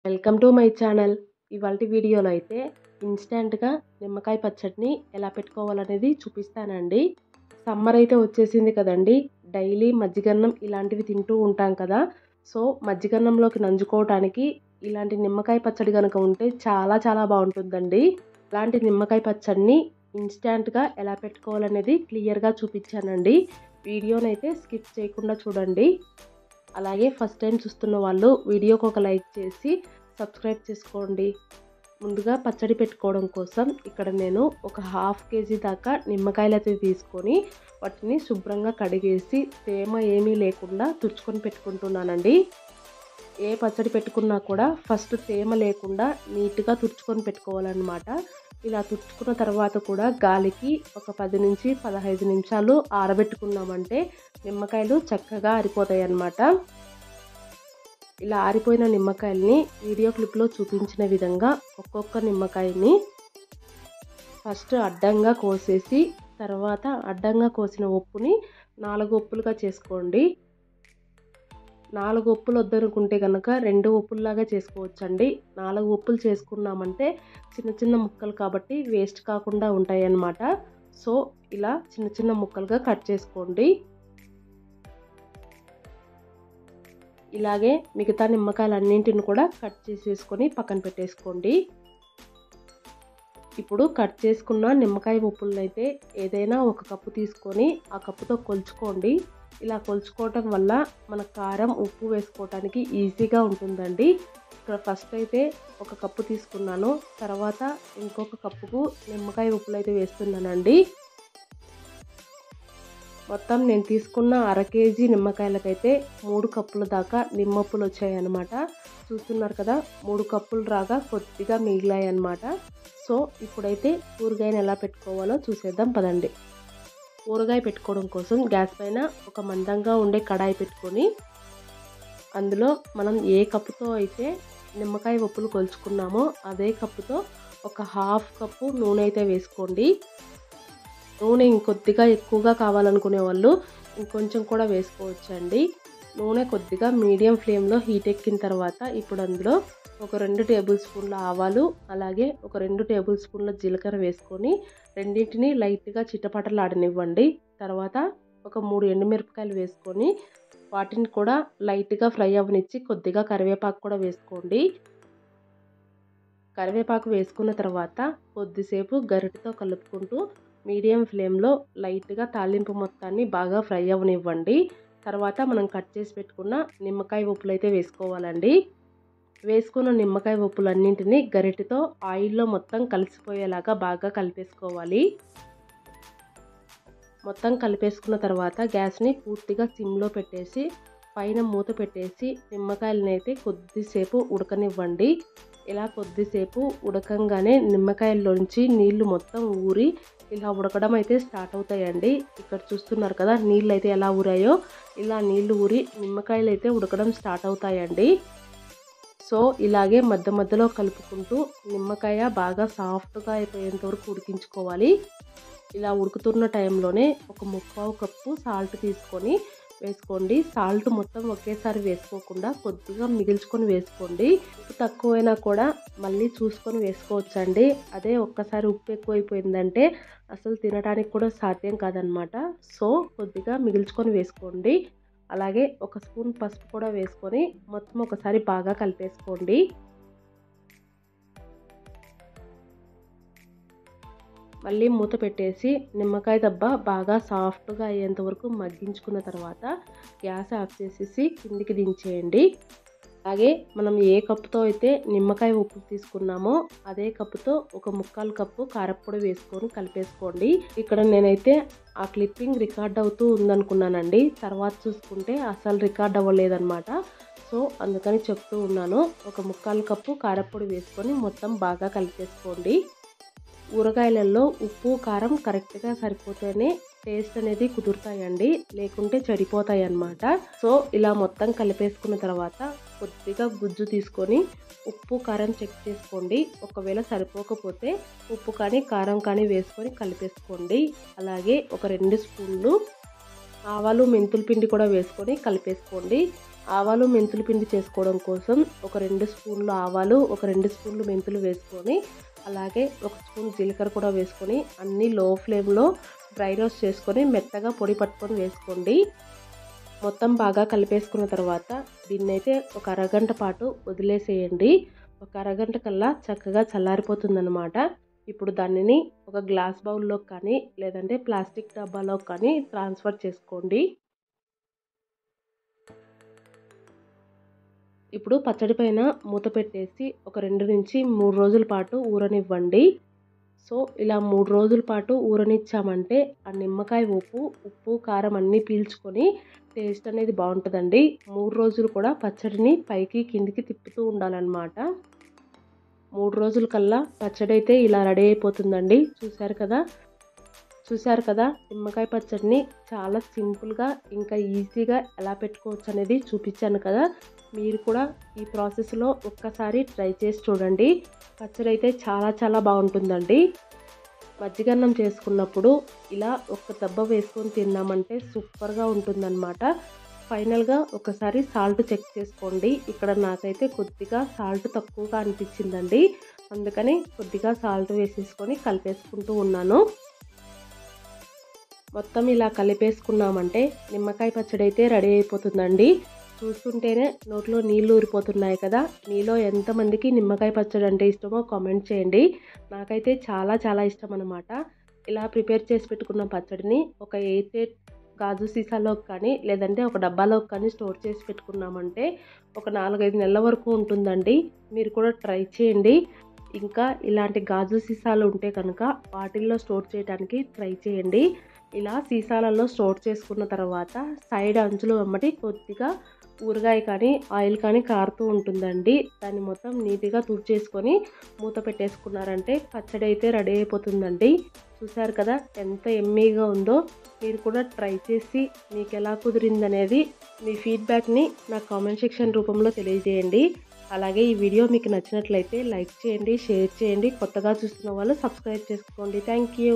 Welcome to my channel. ఇవాల్టి వీడియోలో అయితే ఇన్స్టెంట్గా నిమ్మకాయ పచ్చడిని ఎలా పెట్టుకోవాలనేది చూపిస్తానండి. సమ్మర్ అయితే వచ్చేసింది కదండి. డైలీ మజ్జిగన్నం ఇలాంటివి తింటూ ఉంటాం కదా. సో మజ్జిగన్నంలోకి నంజుకోవడానికి ఇలాంటి నిమ్మకాయ పచ్చడి కనుక ఉంటే చాలా చాలా బాగుంటుందండి. ఇలాంటి నిమ్మకాయ పచ్చడిని ఇన్స్టెంట్గా ఎలా పెట్టుకోవాలనేది క్లియర్గా చూపించానండి. వీడియోనైతే స్కిప్ చేయకుండా చూడండి. అలాగే ఫస్ట్ టైం చూస్తున్న వాళ్ళు వీడియోకి ఒక లైక్ చేసి సబ్స్క్రైబ్ చేసుకోండి. ముందుగా పచ్చడి పెట్టుకోవడం కోసం ఇక్కడ నేను ఒక హాఫ్ కేజీ దాకా నిమ్మకాయలు అయితే తీసుకొని వాటిని శుభ్రంగా కడిగేసి తేమ ఏమీ లేకుండా తుడుచుకొని పెట్టుకుంటున్నానండి. ఏ పచ్చడి పెట్టుకున్నా కూడా ఫస్ట్ తేమ లేకుండా నీట్గా తుడుచుకొని పెట్టుకోవాలన్నమాట. ఇలా తుడుచుకున్న తర్వాత కూడా గాలికి ఒక 10 నుంచి 15 నిమిషాలు ఆరబెట్టుకున్నామంటే నిమ్మకాయలు చక్కగా ఆరిపోతాయి అన్నమాట. ఇలా ఆరిపోయిన నిమ్మకాయల్ని వీడియో క్లిప్లో చూపించిన విధంగా ఒక్కొక్క నిమ్మకాయని ఫస్ట్ అడ్డంగా కోసేసి తర్వాత అడ్డంగా కోసిన ఉప్పుని 4 ఉప్పులుగా చేసుకోండి. 4 ఉప్పులు వద్దనుకుంటే కనుక 2 ఉప్పుల్లాగా చేసుకోవచ్చండి. 4 ఉప్పులు చేసుకున్నామంటే చిన్న చిన్న ముక్కలు కాబట్టి వేస్ట్ కాకుండా ఉంటాయి అన్నమాట. సో ఇలా చిన్న చిన్న ముక్కలుగా కట్ చేసుకోండి. ఇలాగే మిగతా నిమ్మకాయలన్నింటిని కూడా కట్ చేసేసుకొని పక్కన పెట్టేసుకోండి. ఇప్పుడు కట్ చేసుకున్న నిమ్మకాయ ఉప్పులను అయితే ఏదైనా ఒక కప్పు తీసుకొని ఆ కప్పుతో కొలుచుకోండి. ఇలా కొలుచుకోవటం వల్ల మన కారం ఉప్పు వేసుకోవటానికి ఈజీగా ఉంటుందండి. ఇక్కడ ఫస్ట్ అయితే ఒక కప్పు తీసుకున్నాను, తర్వాత ఇంకొక కప్పుకు నిమ్మకాయ ఉప్పులు అయితే వేస్తున్నానండి. మొత్తం నేను తీసుకున్న 1/2 కేజీ నిమ్మకాయలకైతే 3 కప్పుల దాకా నిమ్మప్పులు వచ్చాయన్నమాట. చూస్తున్నారు కదా, 3 కప్పులు రాగా కొద్దిగా మిగిలాయి అన్నమాట. సో ఇప్పుడైతే ఊరగాయని ఎలా పెట్టుకోవాలో చూసేద్దాం పదండి. ఊరగాయ పెట్టుకోవడం కోసం గ్యాస్ పైన ఒక మందంగా ఉండే కడాయి పెట్టుకొని అందులో మనం ఏ కప్పుతో అయితే నిమ్మకాయ ఉప్పులు కొలుచుకున్నామో అదే కప్పుతో ఒక హాఫ్ కప్పు నూనె అయితే వేసుకోండి. నూనె ఇంకొద్దిగా ఎక్కువగా కావాలనుకునే వాళ్ళు ఇంకొంచెం కూడా వేసుకోవచ్చండి. నూనె కొద్దిగా మీడియం ఫ్లేమ్లో హీట్ ఎక్కిన తర్వాత ఇప్పుడు అందులో ఒక 2 టేబుల్ స్పూన్ల ఆవాలు అలాగే ఒక 2 టేబుల్ స్పూన్ల జీలకర్ర వేసుకొని రెండింటిని లైట్గా చిటపటలాడనివ్వండి. తర్వాత ఒక 3 ఎండుమిరపకాయలు వేసుకొని వాటిని కూడా లైట్గా ఫ్రై అవ్వనిచ్చి కొద్దిగా కరివేపాకు కూడా వేసుకోండి. కరివేపాకు వేసుకున్న తర్వాత కొద్దిసేపు గరిటెతో కలుపుకుంటూ మీడియం ఫ్లేమ్లో లైట్గా తాలింపు మొత్తాన్ని బాగా ఫ్రై అవ్వనివ్వండి. తర్వాత మనం కట్ చేసి పెట్టుకున్న నిమ్మకాయ ఉప్పులు అయితే వేసుకోవాలండి. వేసుకున్న నిమ్మకాయ ఉప్పులన్నింటినీ గరిటెతో ఆయిల్లో మొత్తం కలిసిపోయేలాగా బాగా కలిపేసుకోవాలి. మొత్తం కలిపేసుకున్న తర్వాత గ్యాస్ని పూర్తిగా సిమ్లో పెట్టేసి పైన మూత పెట్టేసి నిమ్మకాయలని అయితే కొద్దిసేపు ఉడకనివ్వండి. ఇలా కొద్దిసేపు ఉడకంగానే నిమ్మకాయల్లోంచి నీళ్లు మొత్తం ఊరి ఇలా ఉడకడం అయితే స్టార్ట్ అవుతాయండి. ఇక్కడ చూస్తున్నారు కదా నీళ్ళు అయితే ఎలా ఊరాయో, ఇలా నీళ్లు ఊరి నిమ్మకాయలు అయితే ఉడకడం స్టార్ట్ అవుతాయండి. సో ఇలాగే మధ్య మధ్యలో కలుపుకుంటూ నిమ్మకాయ బాగా సాఫ్ట్గా అయిపోయేంత వరకు ఉడికించుకోవాలి. ఇలా ఉడుకుతున్న టైంలోనే ఒక 1/4 కప్పు సాల్ట్ తీసుకొని వేసుకోండి. సాల్ట్ మొత్తం ఒకేసారి వేసుకోకుండా కొద్దిగా మిగిల్చుకొని వేసుకోండి. ఉప్పు తక్కువైనా కూడా మళ్ళీ చూసుకొని వేసుకోవచ్చండి. అదే ఒక్కసారి ఉప్పు ఎక్కువైపోయిందంటే అసలు తినడానికి కూడా సాధ్యం కాదనమాట. సో కొద్దిగా మిగిల్చుకొని వేసుకోండి. అలాగే ఒక స్పూన్ పసుపు కూడా వేసుకొని మొత్తం ఒకసారి బాగా కలిపేసుకోండి. మళ్ళీ మూత పెట్టేసి నిమ్మకాయ దెబ్బ బాగా సాఫ్ట్గా అయ్యేంత వరకు మగ్గించుకున్న తర్వాత గ్యాస్ ఆఫ్ చేసేసి కిందికి దించేయండి. అలాగే మనం ఏ కప్పుతో అయితే నిమ్మకాయ ఉప్పు తీసుకున్నామో అదే కప్పుతో ఒక 1/4 కప్పు కారప్పొడి వేసుకొని కలిపేసుకోండి. ఇక్కడ నేనైతే ఆ క్లిప్పింగ్ రికార్డ్ అవుతూ ఉందనుకున్నానండి, తర్వాత చూసుకుంటే అసలు రికార్డ్ అవ్వలేదన్నమాట. సో అందుకని చెప్తూ ఉన్నాను. ఒక 1/4 కప్పు కారప్పొడి వేసుకొని మొత్తం బాగా కలిపేసుకోండి. ఊరగాయలలో ఉప్పు కారం కరెక్ట్గా సరిపోతేనే టేస్ట్ అనేది కుదురుతాయండి, లేకుంటే చెడిపోతాయి అన్నమాట. సో ఇలా మొత్తం కలిపేసుకున్న తర్వాత కొద్దిగా గుజ్జు తీసుకొని ఉప్పు కారం చెక్ చేసుకోండి. ఒకవేళ సరిపోకపోతే ఉప్పు కానీ కారం కానీ వేసుకొని కలిపేసుకోండి. అలాగే ఒక 2 స్పూన్లు ఆవాలు మెంతుల పిండి కూడా వేసుకొని కలిపేసుకోండి. ఆవాలు మెంతులు పిండి చేసుకోవడం కోసం ఒక 2 స్పూన్లు ఆవాలు, ఒక 2 స్పూన్లు మెంతులు వేసుకొని, అలాగే 1 స్పూన్ జీలకర్ర కూడా వేసుకొని అన్నీ లో ఫ్లేమ్లో డ్రై రోస్ట్ చేసుకొని మెత్తగా పొడి పట్టుకొని వేసుకోండి. మొత్తం బాగా కలిపేసుకున్న తర్వాత దీన్నైతే ఒక అరగంట పాటు వదిలేసేయండి. ఒక అరగంట కల్లా చక్కగా చల్లారిపోతుందన్నమాట. ఇప్పుడు దానిని ఒక గ్లాస్ బౌల్లోకి కానీ లేదంటే ప్లాస్టిక్ డబ్బాలోకి కానీ ట్రాన్స్ఫర్ చేసుకోండి. ఇప్పుడు పచ్చడి పైన మూత పెట్టేసి ఒక 2 నుంచి 3 రోజుల పాటు ఊరనివ్వండి. సో ఇలా 3 రోజుల పాటు ఊరనిచ్చామంటే ఆ నిమ్మకాయ ఉప్పు, కారం అన్నీ పీల్చుకొని టేస్ట్ అనేది బాగుంటుందండి. 3 రోజులు కూడా పచ్చడిని పైకి కిందికి తిప్పుతూ ఉండాలన్నమాట. 3 రోజుల కల్లా పచ్చడి అయితే ఇలా రెడీ అయిపోతుందండి. చూసారు కదా నిమ్మకాయ పచ్చడిని చాలా సింపుల్గా ఇంకా ఈజీగా ఎలా పెట్టుకోవచ్చు అనేది చూపించాను కదా. మీరు కూడా ఈ ప్రాసెస్లో ఒక్కసారి ట్రై చేసి చూడండి. పచ్చడి అయితే చాలా బాగుంటుందండి. మజ్జిగన్నం చేసుకున్నప్పుడు ఇలా ఒక దెబ్బ వేసుకొని తిన్నామంటే సూపర్గా ఉంటుందన్నమాట. ఫైనల్గా ఒకసారి సాల్ట్ చెక్ చేసుకోండి. ఇక్కడ నాకైతే కొద్దిగా సాల్ట్ తక్కువగా అనిపించిందండి. అందుకని కొద్దిగా సాల్ట్ వేసేసుకొని కలిపేసుకుంటూ ఉన్నాను. మొత్తం ఇలా కలిపేసుకున్నామంటే నిమ్మకాయ పచ్చడి అయితే రెడీ అయిపోతుందండి. చూస్తుంటేనే నోట్లో నీళ్ళు ఊరిపోతున్నాయి కదా. మీలో ఎంతమందికి నిమ్మకాయ పచ్చడి అంటే ఇష్టమో కామెంట్ చేయండి. నాకైతే చాలా ఇష్టం అన్నమాట. ఇలా ప్రిపేర్ చేసి పెట్టుకున్న పచ్చడిని ఒక ఎయిర్ గాజు సీసాలోకి కానీ లేదంటే ఒక డబ్బాలోకి కానీ స్టోర్ చేసి పెట్టుకున్నామంటే ఒక 4-5 నెలల వరకు ఉంటుందండి. మీరు కూడా ట్రై చేయండి. ఇంకా ఇలాంటి గాజు సీసాలు ఉంటే కనుక వాటిల్లో స్టోర్ చేయడానికి ట్రై చేయండి. ఇలా సీసాలలో స్టోర్ చేసుకున్న తర్వాత సైడ్ అంచులు వెంబడి కొద్దిగా ఊరగాయ కానీ ఆయిల్ కానీ కారుతూ ఉంటుందండి. దాన్ని మొత్తం నీట్గా తుడిచేసుకొని మూత పెట్టేసుకున్నారంటే పచ్చడి అయితే రెడీ అయిపోతుందండి. చూసారు కదా ఎంత ఎమ్మీగా ఉందో. మీరు కూడా ట్రై చేసి మీకు ఎలా కుదిరిందనేది మీ ఫీడ్బ్యాక్ని నా కామెంట్ సెక్షన్ రూపంలో తెలియజేయండి. అలాగే ఈ వీడియో మీకు నచ్చినట్లయితే లైక్ చేయండి, షేర్ చేయండి. కొత్తగా చూస్తున్న వాళ్ళు సబ్స్క్రైబ్ చేసుకోండి. Thank you.